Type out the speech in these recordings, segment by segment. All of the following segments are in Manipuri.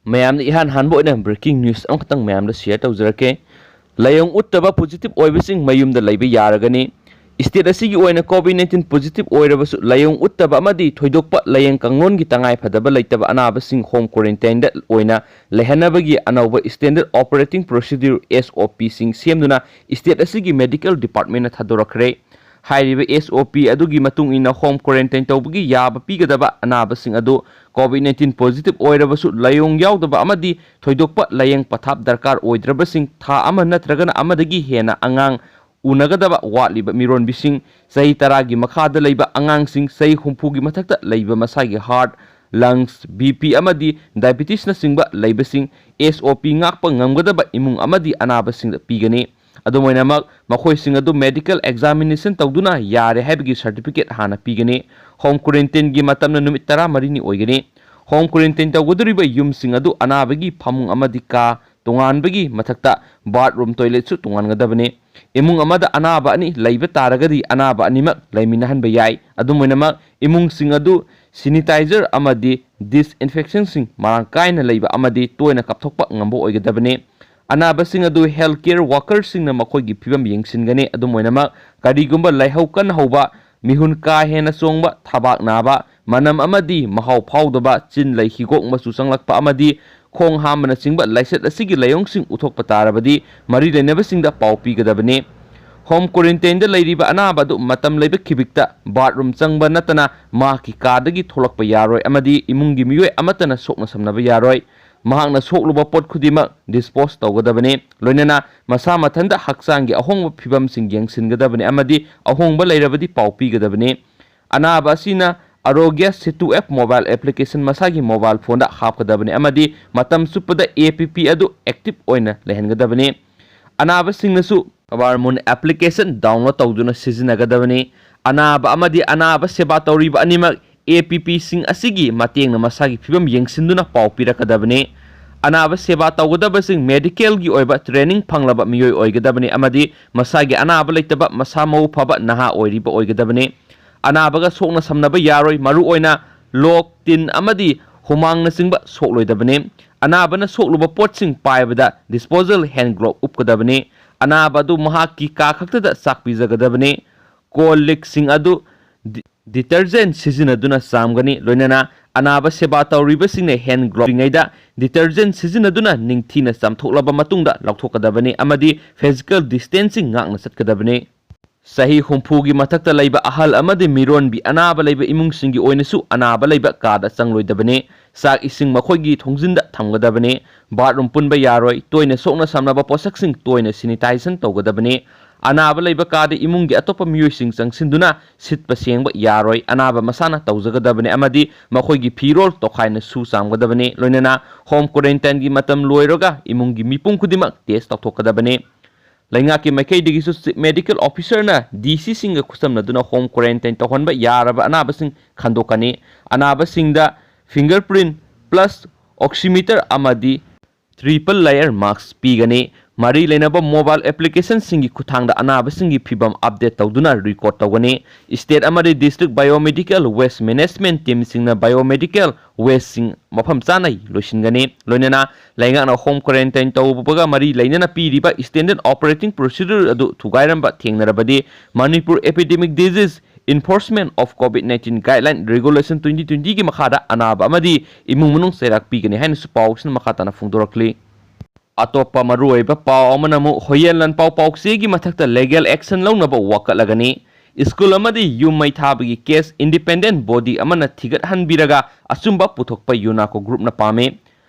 ꯃꯌꯥꯝꯅ ꯏꯍꯥꯟ ꯍꯥꯟꯕ ꯑꯣꯏꯅ ꯕ꯭ꯔꯦꯀꯤꯡ ꯅ꯭ꯌꯨꯁ ꯑꯃꯈꯛꯇꯪ ꯃꯌꯥꯝꯗ ꯁꯤꯌꯔ ꯇꯧꯖꯔꯛꯀꯦ꯫ ꯂꯥꯏꯑꯣꯡ ꯎꯠꯇꯕ ꯄꯣꯖꯤꯇꯤꯚ ꯑꯣꯏꯕꯁꯤꯡ ꯃꯌꯨꯝꯗ ꯂꯩꯕ ꯌꯥꯔꯒꯅꯤ꯫ ꯁ꯭ꯇꯦꯠ ꯑꯁꯤꯒꯤ ꯑꯣꯏꯅ ꯀꯣꯚꯤꯗ-19 ꯄꯣꯖꯤꯇꯤꯚ ꯑꯣꯏꯔꯕꯁꯨ ꯂꯥꯏꯑꯣꯡ ꯎꯠꯇꯕ ꯑꯃꯗꯤ ꯊꯣꯏꯗꯣꯛꯄ ꯂꯥꯏꯌꯦꯡ ꯀꯥꯡꯂꯣꯟꯒꯤ ꯇꯉꯥꯏꯐꯗꯕ ꯂꯩꯇꯕ ꯑꯅꯥꯕꯁꯤꯡ ꯍꯣꯝ ꯀ꯭ꯋꯥꯔꯦꯟꯇꯥꯏꯟꯗ ꯑꯣꯏꯅ ꯂꯩꯍꯟꯅꯕꯒꯤ ꯑꯅꯧꯕ ꯁ꯭ꯇꯦꯟꯗꯔꯗ ꯑꯣꯄꯔꯦꯇꯤꯡ ꯄ꯭ꯔꯣꯁꯤꯗ꯭ꯌꯨꯔ (SOP)ꯁꯤꯡ ꯁꯦꯝꯗꯨꯅ ꯁ꯭ꯇꯦꯠ ꯑꯁꯤꯒꯤ ꯃꯦꯗꯤꯀꯦꯜ ꯗꯤꯄꯥꯔꯠꯃꯦꯟꯠꯅ ꯊꯥꯗꯣꯔꯛꯈ꯭ꯔꯦ꯫ ꯍꯥꯏꯔꯤꯕ SOP ꯑꯗꯨꯒꯤ ꯃꯇꯨꯡ ꯏꯟꯅ ꯍꯣꯝ ꯀ꯭ꯋꯥꯔꯦꯟꯇꯥꯏꯟ ꯇꯧꯕꯒꯤ ꯌꯥꯕ ꯄꯤꯒꯗꯕ ꯑꯅꯥꯕꯁꯤꯡ ꯑꯗꯨ ꯀꯣꯚꯤꯗ-19 ꯄꯣꯖꯤꯇꯤꯚ ꯑꯣꯏꯔꯕꯁꯨ ꯂꯥꯏꯑꯣꯡ ꯌꯥꯎꯗꯕ ꯑꯃꯗꯤ ꯊꯣꯏꯗꯣꯛꯄ ꯂꯥꯏꯌꯦꯡ ꯄꯊꯥꯞ ꯗꯔꯀꯥꯔ ꯑꯣꯏꯗ꯭ꯔꯕꯁꯤꯡ, ꯊꯥ ꯑꯃ ꯅꯠꯇ꯭ꯔꯒꯅ ꯑꯃꯗꯒꯤ ꯍꯦꯟꯅ ꯑꯉꯥꯡ ꯎꯅꯒꯗꯕ ꯋꯥꯠꯂꯤꯕ ꯃꯤꯔꯣꯟꯕꯤꯁꯤꯡ, ꯆꯍꯤ 10ꯒꯤ ꯃꯈꯥꯗ ꯂꯩꯕ ꯑꯉꯥꯡꯁꯤꯡ, ꯆꯍꯤ 60ꯒꯤ ꯃꯊꯛꯇ ꯂꯩꯕ ꯃꯁꯥꯒꯤ ꯍꯥꯔꯠ, ꯂꯪꯁ, BP ꯑꯃꯗꯤ ꯗꯥꯏꯕꯦꯇꯤꯁꯅꯆꯤꯡꯕ ꯂꯩꯕꯁꯤꯡ, SOP ꯉꯥꯛꯄ ꯉꯝꯒꯗꯕ ꯏꯃꯨꯡ ꯑꯃꯗꯤ ꯑꯅꯥꯕꯁꯤꯡꯗ ꯄꯤꯒꯅꯤ꯫ ꯑꯗꯨꯝ ꯑꯣꯏꯅꯃꯛ ꯃꯈꯣꯏꯁꯤꯡ ꯑꯗꯨ ꯃꯦꯗꯤꯀꯦꯜ ꯑꯦꯛꯖꯥꯃꯤꯅꯦꯁꯟ ꯇꯧꯗꯨꯅ ꯌꯥꯔꯦ ꯍꯥꯏꯕꯒꯤ ꯁꯔꯇꯤꯐꯤꯀꯦꯠ ꯍꯥꯟꯅ ꯄꯤꯒꯅꯤ꯫ ꯍꯣꯝ ꯀ꯭ꯋꯥꯔꯦꯟꯇꯥꯏꯟꯒꯤ ꯃꯇꯝꯅ ꯅꯨꯃꯤꯠ 14ꯅꯤ ꯑꯣꯏꯒꯅꯤ꯫ ꯍꯣꯝ ꯀ꯭ꯋꯥꯔꯦꯟꯇꯥꯏꯟ ꯇꯧꯒꯗꯧꯔꯤꯕ ꯌꯨꯝꯁꯤꯡ ꯑꯗꯨ ꯑꯅꯥꯕꯒꯤ ꯐꯃꯨꯡ ꯑꯃꯗꯤ ꯀꯥ ꯇꯣꯉꯥꯟꯕꯒꯤ ꯃꯊꯛꯇ ꯕꯥꯊꯔꯨꯝ, ꯇꯣꯏꯂꯦꯠꯁꯨ ꯇꯣꯉꯥꯟꯒꯗꯕꯅꯤ꯫ ꯏꯃꯨꯡ ꯑꯃꯗ ꯑꯅꯥꯕ ꯑꯅꯤ ꯂꯩꯕ ꯇꯥꯔꯒꯗꯤ ꯑꯅꯥꯕ ꯑꯅꯤꯃꯛ ꯂꯩꯃꯤꯟꯅꯍꯟꯕ ꯌꯥꯏ꯫ ꯑꯗꯨꯝ ꯑꯣꯏꯅꯃꯛ ꯏꯃꯨꯡꯁꯤꯡ ꯑꯗꯨ ꯁꯦꯅꯤꯇꯥꯏꯖꯔ ꯑꯃꯗꯤ ꯗꯤꯁꯏꯟꯐꯦꯛꯁꯟꯁꯤꯡ ꯃꯔꯥꯡ ꯀꯥꯏꯅ ꯂꯩꯕ ꯑꯃꯗꯤ ꯇꯣꯏꯅ ꯀꯥꯞꯊꯣꯛꯄ ꯉꯝꯕ ꯑꯣꯏꯒꯗꯕꯅꯤ꯫ ꯑꯅꯥꯕꯁꯤꯡ ꯑꯗꯨ ꯍꯦꯜꯊ ꯀꯦꯌꯔ ꯋꯥꯔꯀꯔꯁꯤꯡꯅ ꯃꯈꯣꯏꯒꯤ ꯐꯤꯚꯝ ꯌꯦꯡꯁꯤꯟꯒꯅꯤ꯫ ꯑꯗꯨꯝ ꯑꯣꯏꯅꯃꯛ ꯀꯔꯤꯒꯨꯝꯕ ꯂꯥꯏꯍꯧ ꯀꯟꯅ ꯍꯧꯕ, ꯃꯤꯍꯨꯟ ꯀꯥ ꯍꯦꯟꯅ ꯆꯣꯡꯕ, ꯊꯕꯥꯛ ꯅꯥꯕ, ꯃꯅꯝ ꯑꯃꯗꯤ ꯃꯍꯥꯎ ꯐꯥꯎꯗꯕ, ꯆꯤꯟ ꯂꯩ ꯍꯤꯒꯣꯛ ꯃꯆꯨ ꯆꯪꯂꯛꯄ ꯑꯃꯗꯤ ꯈꯣꯡ ꯍꯥꯝꯕꯅꯆꯤꯡꯕ ꯂꯥꯏꯆꯠ ꯑꯁꯤꯒꯤ ꯂꯥꯏꯑꯣꯡꯁꯤꯡ ꯎꯠꯊꯣꯛꯄ ꯇꯥꯔꯕꯗꯤ ꯃꯔꯤ ꯂꯩꯅꯕꯁꯤꯡꯗ ꯄꯥꯎ ꯄꯤꯒꯗꯕꯅꯤ꯫ ꯍꯣꯝ ꯀ꯭ꯋꯥꯔꯦꯟꯇꯥꯏꯟꯗ ꯂꯩꯔꯤꯕ ꯑꯅꯥꯕ ꯑꯗꯨ ꯃꯇꯝ ꯂꯩꯕ ꯈꯤꯕꯤꯛꯇ ꯕꯥꯊꯔꯨꯝ ꯆꯪꯕ ꯅꯠꯇꯅ ꯃꯍꯥꯛꯀꯤ ꯀꯥꯗꯒꯤ ꯊꯣꯛꯂꯛꯄ ꯌꯥꯔꯣꯏ ꯑꯃꯗꯤ ꯏꯃꯨꯡꯒꯤ ꯃꯤꯑꯣꯏ ꯑꯃꯠꯇꯅ ꯁꯣꯛꯅ-ꯁꯝꯅꯕ ꯌꯥꯔꯣꯏ꯫ ꯃꯍꯥꯛꯅ ꯁꯣꯛꯂꯨꯕ ꯄꯣꯠ ꯈꯨꯗꯤꯡꯃꯛ ꯗꯤꯁꯄꯣꯖ ꯇꯧꯒꯗꯕꯅꯤ꯫ ꯂꯣꯏꯅꯅ ꯃꯁꯥ ꯃꯊꯟꯇ ꯍꯛꯆꯥꯡꯒꯤ ꯑꯍꯣꯡꯕ ꯐꯤꯚꯝꯁꯤꯡ ꯌꯦꯡꯁꯤꯟꯒꯗꯕꯅꯤ ꯑꯃꯗꯤ ꯑꯍꯣꯡꯕ ꯂꯩꯔꯕꯗꯤ ꯄꯥꯎ ꯄꯤꯒꯗꯕꯅꯤ꯫ ꯑꯅꯥꯕ ꯑꯁꯤꯅ Aarogya Setu app mobile application ꯃꯁꯥꯒꯤ ꯃꯣꯕꯥꯏꯜ ꯐꯣꯟꯗ ꯍꯥꯞꯀꯗꯕꯅꯤ ꯑꯃꯗꯤ ꯃꯇꯝ ꯆꯨꯞꯄꯗ APP ꯑꯗꯨ ꯑꯦꯛꯇꯤꯚ ꯑꯣꯏꯅ ꯂꯩꯍꯟꯒꯗꯕꯅꯤ꯫ ꯑꯅꯥꯕꯁꯤꯡꯅꯁꯨ ꯋꯥꯔꯃꯨꯟ ꯑꯦꯄ꯭ꯂꯤꯀꯦꯁꯟ ꯗꯥꯎꯟꯂꯣꯗ ꯇꯧꯗꯨꯅ ꯁꯤꯖꯤꯟꯅꯒꯗꯕꯅꯤ꯫ ꯑꯅꯥꯕ ꯑꯃꯗꯤ ꯑꯅꯥꯕ ꯁꯦꯕꯥ ꯇꯧꯔꯤꯕ ꯑꯅꯤꯃꯛ APPꯁꯤꯡ ꯑꯁꯤꯒꯤ ꯃꯇꯦꯡꯅ ꯃꯁꯥꯒꯤ ꯐꯤꯚꯝ ꯌꯦꯡꯁꯤꯟꯗꯨꯅ ꯄꯥꯎ ꯄꯤꯔꯛꯀꯗꯕꯅꯤ꯫ ꯑꯅꯥꯕ ꯁꯦꯕꯥ ꯇꯧꯒꯗꯕꯁꯤꯡ ꯃꯦꯗꯤꯀꯦꯜꯒꯤ ꯑꯣꯏꯕ ꯇ꯭ꯔꯦꯅꯤꯡ ꯐꯪꯂꯕ ꯃꯤꯑꯣꯏ ꯑꯣꯏꯒꯗꯕꯅꯤ ꯑꯃꯗꯤ ꯃꯁꯥꯒꯤ ꯑꯅꯥꯕ ꯂꯩꯇꯕ, ꯃꯁꯥ ꯃꯎ ꯐꯕ ꯅꯍꯥ ꯑꯣꯏꯔꯤꯕ ꯑꯣꯏꯒꯗꯕꯅꯤ꯫ ꯑꯅꯥꯕꯒ ꯁꯣꯛꯅ-ꯁꯝꯅꯕ ꯌꯥꯔꯣꯏ, ꯃꯔꯨꯑꯣꯏꯅ ꯂꯣꯛ, ꯇꯤꯟ ꯑꯃꯗꯤ ꯍꯨꯃꯥꯡꯅꯆꯤꯡꯕ ꯁꯣꯛꯂꯣꯏꯗꯕꯅꯤ꯫ ꯑꯅꯥꯕꯅ ꯁꯣꯛꯂꯨꯕ ꯄꯣꯠꯁꯤꯡ ꯄꯥꯏꯕꯗ ꯗꯤꯁꯄꯣꯖꯦꯕꯜ ꯍꯦꯟꯗ ꯒ꯭ꯂꯣꯚ ꯎꯞꯀꯗꯕꯅꯤ꯫ ꯑꯅꯥꯕ ꯑꯗꯨ ꯃꯍꯥꯛꯀꯤ ꯀꯥ ꯈꯛꯇꯗ ꯆꯥꯛ ꯄꯤꯖꯒꯗꯕꯅꯤ꯫ ꯀꯣꯜ-ꯂꯤꯛꯁꯤꯡ ꯑꯗꯨ ꯗꯤꯇꯔꯖꯦꯟꯠ ꯁꯤꯖꯤꯟꯅꯗꯨꯅ ꯆꯥꯝꯒꯅꯤ꯫ ꯂꯣꯏꯅꯅ ꯑꯅꯥꯕ ꯁꯦꯕꯥ ꯇꯧꯔꯤꯕꯁꯤꯡꯅ ꯍꯦꯟꯗ ꯒ꯭ꯂꯣꯚ ꯇꯧꯔꯤꯉꯩꯗ ꯗꯤꯇꯔꯖꯦꯟꯠ ꯁꯤꯖꯤꯟꯅꯗꯨꯅ ꯅꯤꯡꯊꯤꯅ ꯆꯥꯝꯊꯣꯛꯂꯕ ꯃꯇꯨꯡꯗ ꯂꯧꯊꯣꯛꯀꯗꯕꯅꯤ ꯑꯃꯗꯤ ꯐꯤꯖꯤꯀꯦꯜ ꯗꯤꯁꯇꯦꯟꯁꯤꯡ ꯉꯥꯛꯅ ꯆꯠꯀꯗꯕꯅꯤ꯫ ꯆꯍꯤ 60ꯒꯤ ꯃꯊꯛꯇ ꯂꯩꯕ ꯑꯍꯜ ꯑꯃꯗꯤ ꯃꯤꯔꯣꯟꯕꯤ ꯑꯅꯥꯕ ꯂꯩꯕ ꯏꯃꯨꯡꯁꯤꯡꯒꯤ ꯑꯣꯏꯅꯁꯨ ꯑꯅꯥꯕ ꯂꯩꯕ ꯀꯥꯗ ꯆꯪꯂꯣꯏꯗꯕꯅꯤ꯫ ꯆꯥꯛ ꯏꯁꯤꯡ ꯃꯈꯣꯏꯒꯤ ꯊꯣꯡꯖꯤꯟꯗ ꯊꯝꯒꯗꯕꯅꯤ꯫ ꯕꯥꯊꯔꯨꯝ ꯄꯨꯟꯕ ꯌꯥꯔꯣꯏ꯫ ꯇꯣꯏꯅ ꯁꯣꯛꯅ-ꯁꯝꯅꯕ ꯄꯣꯠꯁꯛꯁꯤꯡ ꯇꯣꯏꯅ ꯁꯦꯅꯤꯇꯥꯏꯖꯦꯁꯟ ꯇꯧꯒꯗꯕꯅꯤ꯫ ꯑꯅꯥꯕ ꯂꯩꯕ ꯀꯥꯗ ꯏꯃꯨꯡꯒꯤ ꯑꯇꯣꯞꯄ ꯃꯤꯑꯣꯏꯁꯤꯡ ꯆꯪꯁꯤꯟꯗꯨꯅ ꯁꯤꯠꯄ ꯁꯦꯡꯕ ꯌꯥꯔꯣꯏ꯫ ꯑꯅꯥꯕ ꯃꯁꯥꯅ ꯇꯧꯖꯒꯗꯕꯅꯤ ꯑꯃꯗꯤ ꯃꯈꯣꯏꯒꯤ ꯐꯤꯔꯣꯜ ꯇꯣꯈꯥꯏꯅ ꯁꯨ-ꯆꯥꯝꯒꯗꯕꯅꯤ꯫ ꯂꯣꯏꯅꯅ ꯍꯣꯝ ꯀ꯭ꯋꯥꯔꯦꯟꯇꯥꯏꯟꯒꯤ ꯃꯇꯝ ꯂꯣꯏꯔꯒ ꯏꯃꯨꯡꯒꯤ ꯃꯤꯄꯨꯝ ꯈꯨꯗꯤꯡꯃꯛ ꯇꯦꯁꯠ ꯇꯧꯊꯣꯛꯀꯗꯕꯅꯤ꯫ ꯂꯩꯉꯥꯛꯀꯤ ꯃꯥꯏꯀꯩꯗꯒꯤꯁꯨ ꯆꯤꯐ ꯃꯦꯗꯤꯀꯦꯜ ꯑꯣꯐꯤꯁꯔꯅ DC ꯁꯤꯡꯒ ꯈꯨꯠꯁꯝꯅꯗꯨꯅ ꯍꯣꯝ ꯀ꯭ꯋꯥꯔꯦꯟꯇꯥꯏꯟ ꯇꯧꯍꯟꯕ ꯌꯥꯔꯕ ꯑꯅꯥꯕꯁꯤꯡ ꯈꯪꯗꯣꯛꯀꯅꯤ꯫ ꯑꯅꯥꯕꯁꯤꯡꯗ ꯐꯤꯡꯒꯔꯄ꯭ꯔꯤꯟꯠ ꯄ꯭ꯂꯁ ꯑꯣꯛꯁꯤꯃꯤꯇꯔ ꯑꯃꯗꯤ ꯇ꯭ꯔꯤꯄꯜ ꯂꯦꯌꯔ ꯃꯥꯁꯛ ꯄꯤꯒꯅꯤ꯫ ꯃꯔꯤ ꯂꯩꯅꯕ ꯃꯣꯕꯥꯏꯜ ꯑꯦꯄ꯭ꯂꯤꯀꯦꯁꯟꯁꯤꯡꯒꯤ ꯈꯨꯠꯊꯥꯡꯗ ꯑꯅꯥꯕꯁꯤꯡꯒꯤ ꯐꯤꯚꯝ ꯑꯞꯗꯦꯠ ꯇꯧꯗꯨꯅ ꯔꯦꯀꯣꯔꯗ ꯇꯧꯒꯅꯤ꯫ ꯁ꯭ꯇꯦꯠ ꯑꯃꯗꯤ ꯗꯤꯁꯇ꯭ꯔꯤꯛꯠ ꯕꯥꯏꯑꯣꯃꯦꯗꯤꯀꯦꯜ ꯋꯦꯁꯠ ꯃꯦꯅꯦꯖꯃꯦꯟꯠ ꯇꯤꯝꯁꯤꯡꯅ ꯕꯥꯏꯑꯣꯃꯦꯗꯤꯀꯦꯜ ꯋꯦꯁꯠꯁꯤꯡ ꯃꯐꯝ ꯆꯥꯅ ꯂꯣꯏꯁꯤꯟꯒꯅꯤ꯫ ꯂꯣꯏꯅꯅ ꯂꯩꯉꯥꯛꯅ ꯍꯣꯝ ꯀ꯭ꯋꯥꯔꯦꯟꯇꯥꯏꯟ ꯇꯧꯕꯒ ꯃꯔꯤ ꯂꯩꯅꯅ ꯄꯤꯔꯤꯕ ꯁ꯭ꯇꯦꯟꯗꯔꯗ ꯑꯣꯄꯔꯦꯇꯤꯡ ꯄ꯭ꯔꯣꯁꯤꯗ꯭ꯌꯨꯔ ꯑꯗꯨ ꯊꯨꯒꯥꯏꯔꯝꯕ ꯊꯦꯡꯅꯔꯕꯗꯤ Manipur epidemic diseases enforcement of ꯀꯣꯚꯤꯗ-19 ꯒꯥꯏꯗꯂꯥꯏꯟ ꯔꯦꯒꯨꯂꯦꯁꯟ 2020ꯒꯤ ꯃꯈꯥꯗ ꯑꯅꯥꯕ ꯑꯃꯗꯤ ꯏꯃꯨꯡ ꯃꯅꯨꯡ ꯆꯩꯔꯥꯛ ꯄꯤꯒꯅꯤ ꯍꯥꯏꯅꯁꯨ ꯄꯥꯎꯁꯤꯅ ꯃꯈꯥ ꯇꯥꯅ ꯐꯣꯡꯗꯣꯔꯛꯂꯤ꯫ ꯑꯇꯣꯞꯄ ꯃꯔꯨꯑꯣꯏꯕ ꯄꯥꯎ ꯑꯃꯅ ꯑꯃꯨꯛ ꯍꯨꯏꯌꯦꯟ ꯂꯥꯟꯄꯥꯎ ꯄꯥꯎꯆꯦꯒꯤ ꯃꯊꯛꯇ ꯂꯤꯒꯦꯜ ꯑꯦꯛꯁꯟ ꯂꯧꯅꯕ ꯋꯥꯀꯠꯂꯒꯅꯤ꯫ ꯁ꯭ꯀꯨꯜ ꯑꯃꯗꯤ ꯌꯨꯝ ꯃꯩ ꯊꯥꯕꯒꯤ ꯀꯦꯁ ꯏꯟꯗꯤꯄꯦꯟꯗꯦꯟꯠ ꯕꯣꯗꯤ ꯑꯃꯅ ꯊꯤꯒꯠꯍꯟꯕꯤꯔꯒ ꯑꯆꯨꯝꯕ ꯄꯨꯊꯣꯛꯄ ꯌꯨꯅꯥꯀꯣ ꯒ꯭ꯔꯨꯞꯅ ꯄꯥꯝꯃꯤ꯫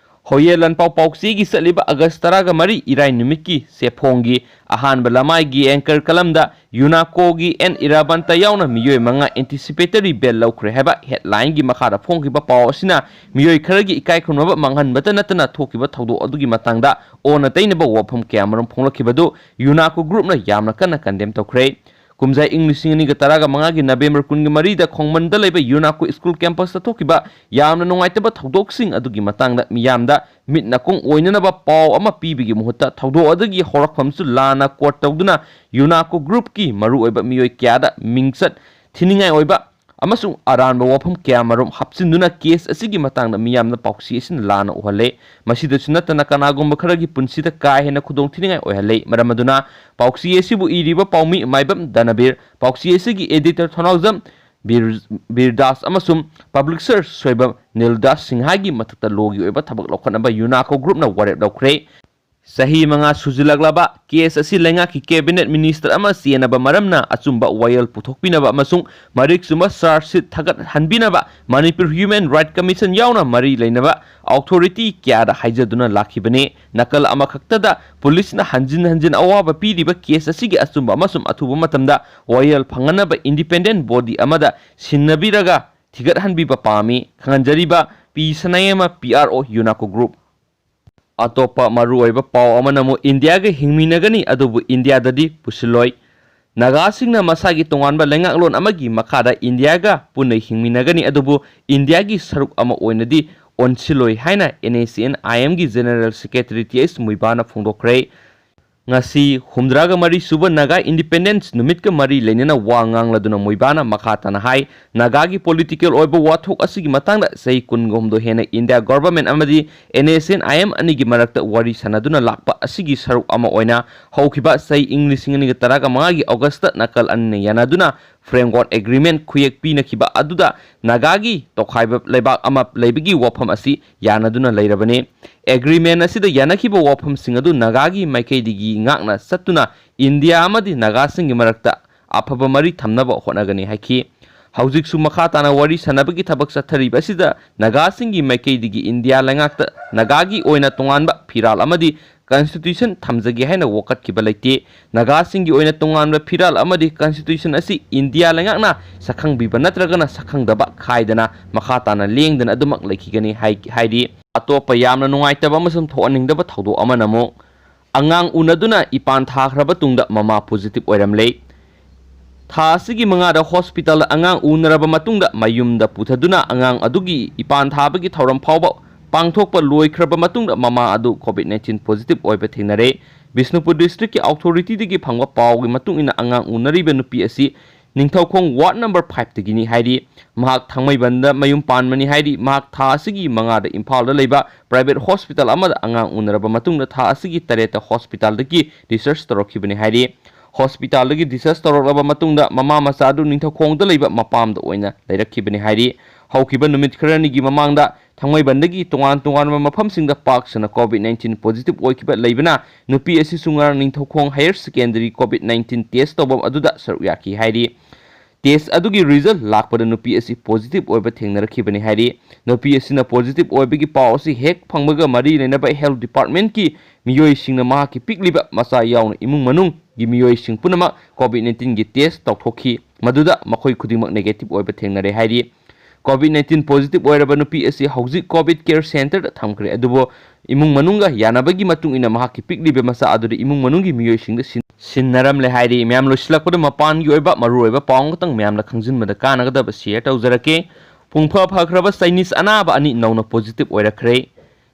ꯍꯨꯏꯌꯦꯟ ꯂꯥꯟꯄꯥꯎ ꯄꯥꯎꯆꯦꯒꯤ ꯆꯠꯂꯤꯕ ꯑꯒꯁꯠ 13 ꯏꯔꯥꯏ ꯅꯨꯃꯤꯠꯀꯤ ꯆꯦꯐꯣꯡꯒꯤ ꯑꯍꯥꯟꯕ ꯂꯃꯥꯏꯒꯤ ꯑꯦꯡꯀꯔ ꯀꯂꯝꯗ ꯌꯨꯅꯥꯀꯣꯒꯤ ꯑꯦꯟ ꯏꯔꯥꯕꯟꯇ ꯌꯥꯎꯅ ꯃꯤꯑꯣꯏ 5 ꯑꯦꯟꯇꯤꯁꯤꯄꯦꯇꯔꯤ ꯕꯦꯜ ꯂꯧꯈ꯭ꯔꯦ ꯍꯥꯏꯕ ꯍꯦꯗꯂꯥꯏꯟꯒꯤ ꯃꯈꯥꯗ ꯐꯣꯡꯈꯤꯕ ꯄꯥꯎ ꯑꯁꯤꯅ ꯃꯤꯑꯣꯏ ꯈꯔꯒꯤ ꯏꯀꯥꯏꯈꯨꯝꯅꯕ ꯃꯥꯡꯍꯟꯕꯇ ꯅꯠꯇꯅ ꯊꯣꯛꯈꯤꯕ ꯊꯧꯗꯣꯛ ꯑꯗꯨꯒꯤ ꯃꯇꯥꯡꯗ ꯑꯣꯟꯅ ꯇꯩꯅꯕ ꯋꯥꯐꯝ ꯀꯌꯥꯃꯔꯨꯝ ꯐꯣꯡꯂꯛꯈꯤꯕꯗꯨ ꯌꯨꯅꯥꯀꯣ ꯒ꯭ꯔꯨꯞꯅ ꯌꯥꯝꯅ ꯀꯟꯅ ꯀꯟꯗꯦꯝ ꯇꯧꯈ꯭ꯔꯦ꯫ ꯀꯨꯝꯖꯥ ꯏꯪ 2015ꯒꯤ ꯅꯕꯦꯝꯕꯔ 23ꯗ ꯈꯣꯡꯃꯟꯗ ꯂꯩꯕ ꯌꯨꯅꯥꯀꯣ ꯁ꯭ꯀꯨꯜ ꯀꯦꯝꯄꯁꯇ ꯊꯣꯛꯈꯤꯕ ꯌꯥꯝꯅ ꯅꯨꯡꯉꯥꯏꯇꯕ ꯊꯧꯗꯣꯛꯁꯤꯡ ꯑꯗꯨꯒꯤ ꯃꯇꯥꯡꯗ ꯃꯤꯌꯥꯝꯗ ꯃꯤꯠ ꯅꯥꯀꯣꯡ ꯑꯣꯏꯅꯅꯕ ꯄꯥꯎ ꯑꯃ ꯄꯤꯕꯒꯤ ꯃꯍꯨꯠꯇ ꯊꯧꯗꯣꯛ ꯑꯗꯨꯒꯤ ꯍꯧꯔꯛꯐꯝꯁꯨ ꯂꯥꯟꯅ ꯀꯣꯠ ꯇꯧꯗꯨꯅ ꯌꯨꯅꯥꯀꯣ ꯒ꯭ꯔꯨꯞꯀꯤ ꯃꯔꯨꯑꯣꯏꯕ ꯃꯤꯑꯣꯏ ꯀꯌꯥꯗ ꯃꯤꯡꯆꯠ ꯊꯤꯅꯤꯡꯉꯥꯏ ꯑꯣꯏꯕ अमसुंग अरानबा वफम क्यामरुम हप्सिंदुना केस असिगी मतंगदा मियामना पाउक्सी असिन लाना उहले मसिदसु नतना कनागुम्बा खरगी पुंसिदा काय हेना खुदोंथिनिंगाय ओहले मरमदुना पाउक्सी असिबु इरिबा पाउमी माइबम दनबीर पाउक्सी असिगी एडिटर थनौजम बीरदास अमसुम पब्लिशर सोइबम नीलदास सिंहागी मतकता लोगी ओइबा थबक लौखनबा यूनाको ग्रुपना वारेप लौख्रे सही मंगा सुजिलगलाबा केस असी लेंगा की कैबिनेट मिनिस्टर अमा सियनबा मरमना अचुंबा वायल पुथोकपिनबा अमसुंग मरिक सुमा चार्जशीट थगत हनबिनबा मणिपुर ह्यूमन राइट कमीशन यावना मरी लेनबा अथॉरिटी क्यादा हाइजदुना लाखिबने नकल अमा खक्तदा पुलिसना हंजिन हंजिन अवाबा पीरिबा केस असिगी अचुंबा अमसुम अथुबा मतमदा वायल फंगनबा इंडिपेंडेंट बॉडी अमदा सिन्नबिरगा थिगत हनबिबा पामी खंगंजरिबा पी सनायमा पीआरओ यूनाको ग्रुप अतोपा मरुओइबा पाव अमनमु इंडिया के हिंगमिनगनी अदुबु इंडिया ददी पुसिलोय नागासिंगना मसागी तोंगानबा लेंगाकलोन अमगी मखादा इंडिया गा पुनै हिंगमिनगनी अदुबु इंडिया की सरुक अमा ओइनदी ओनसिलोय हाइना एनएसीएन आईएम की जनरल सेक्रेटरी टीएस मुइबाना फोंदोक्रे ngasi humdraga mari suba naga independence numit ka mari lenina wa ngangladuna moibana makhatana hai naga gi political oiba wathok asigi matangda sei kungomdo hena india government amadi nsn im ani gi marakta wari sanaduna lakpa asigi saruk ama oina haukiba sei english ngani ga taraga magi august nakal anne yanaduna framework agreement khuyek pina khiba aduda nagagi tokhaiba lebak ama leibigi wafam asi yanaduna leirabane agreement asida yanakhiba wafam singadu nagagi maikaidigi ngakna satuna india amadi naga singi marakta afaba mari thamnaba honagani haiki haujik su makha tana wari sanabagi thabak sathari basida naga singi maikaidigi india langakta nagagi oina tonganba phiral amadi constitution thamjagi haina wokat ki balaite naga singi oina tonganba phiral amadi constitution asi india langakna sakhang biba natragana sakhang daba khaidana makha tana lengdana adumak laikigani haidi atopa yamna nungaitaba amasum thoaningdaba thaudo amanamo angang unaduna ipan thakraba tungda mama positive oiramle tha asigi mangada hospital angang unaraba matungda mayumda puthaduna angang adugi ipan thabagi thauram phawba pangthokpa loikraba matungda mama adu covid-19 positive oiba thingnare Bisnupur district ki authority digi phangwa pawgi matungina angang unariba nupi asi ningthaukhong ward number 5 tigini haidi mahak thangmai banda mayum panmani haidi mahak tha asigi mangada imphal da leiba private hospital amada angang unaraba matungda tha asigi tareta hospital dagi research torokhibani haidi hospital dagi research torokaba matungda mama masadu ningthaukhong da leiba mapam da oina leirakhibani haidi haukiba numit kharani gi mamangda thangmai bandagi tongan mafam singda park sana covid-19 positive oikiba leibana nupi asi sungar ningthaukhong higher secondary covid-19 test tobam aduda saruyaki haidi test adugi result lakpada nupi asi positive oiba thengnarakibani haidi nupi asi na positive oibagi paw asi hek phangmaga mari lenaba health department ki miyoi singna ma ki pikliba masa yauna imung manung gi miyoi sing punama covid-19 gi test tawthokhi maduda makhoi khudimak negative oiba thengnare haidi COVID-19 positive oiraba nupi asi hauji COVID care center da thamkre adubo imung manunga yanabagi matung ina mahaki piklibe masa aduri imung manungi miyoi singda sinnaram le hairi myam losilakpada mapan gi oiba maru oiba pawng tang myam la khangjin mada kanaga da share tawjarake pungpha phakraba chinese anaba ani nauna positive oirakre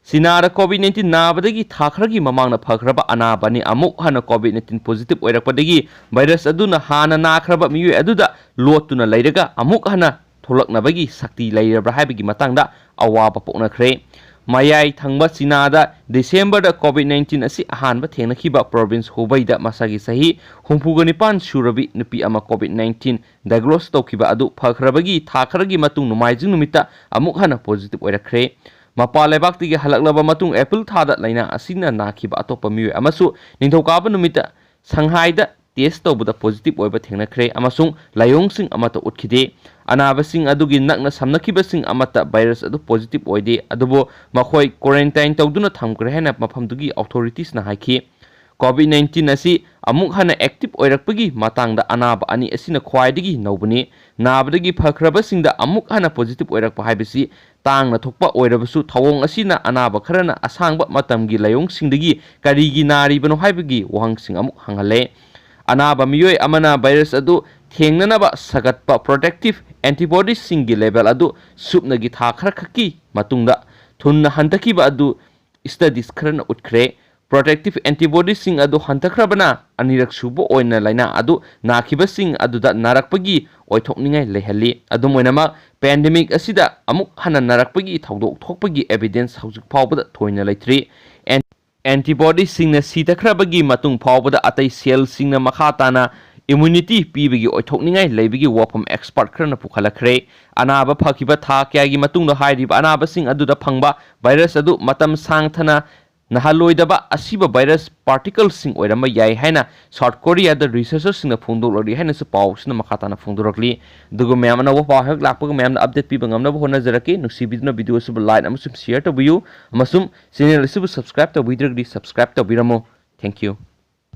sinara COVID-19 nabadagi thakragi mamangna phakraba anaba ni amuk hana COVID-19 positive oirakpadagi virus aduna hana nakraba miyoi aduda lotuna leiraga amuk hana tholaknabagi sakti leirabra haibagi matangda awaba poknakhre mayai thangba sinada December da COVID-19 asi ahanba thengnakiba province Hubei da masagi sahi humpuganipan surabi nupi ama COVID-19 diagnose tawkiba adu phakrabagi thakragi matung numaijing numita amuk hana positive oirakhre mapa lebak tigi halaklaba matung April thada laina asina nakiba atopa miwe amasu ningthokaba numita Shanghai da test tawbuda positive oiba thengnakhre amasung layong sing amata utkide anabasing adugi nakna samnakibasing amata virus adu positive oide adubo makhoi quarantine tawduna thamkre hena mafamdugi authorities na haiki COVID-19 asi amuk hana active oirakpagi matangda anaba ani asina khwaidigi nobuni nabadagi phakrabasingda amuk hana positive oirakpa haibisi tangna thokpa oirabasu thawong asina anaba kharana asangba matamgi layong singdagi karigi nari bano haibagi wahangsing amuk hanghale anaba miyoi amana virus adu thengnanaba sagatpa protective antibodies singi level adu supnagi tha khara khaki matungda thunna hantakiba adu studies kharana utkre protective antibodies sing adu hantakrabana anirak subo oina laina adu nakiba sing aduda narakpagi oithokningai lehalli adu moinama pandemic asida amuk hana narakpagi thaudok thokpagi evidence haujuk phawbada thoina leitri antibodies sing na sitakrabagi matung phawbada atai cell sing na makha tana immunity pibigi oithokningai leibigi wafam expert khrana pukhalakre anaba phakiba tha kyagi matung no hairib anaba sing aduda phangba virus adu matam sangthana nahaloidaba asiba virus particles sing oirama yai haina South Korea da researchers sing na phungdolori haina su paw sina makata na phungdorokli dugo mem na wa hak lakpa mem na update pi bangam na hona jarake nusi bidna video su like amusum share to view amasum channel su subscribe to video subscribe to biramo. Thank you.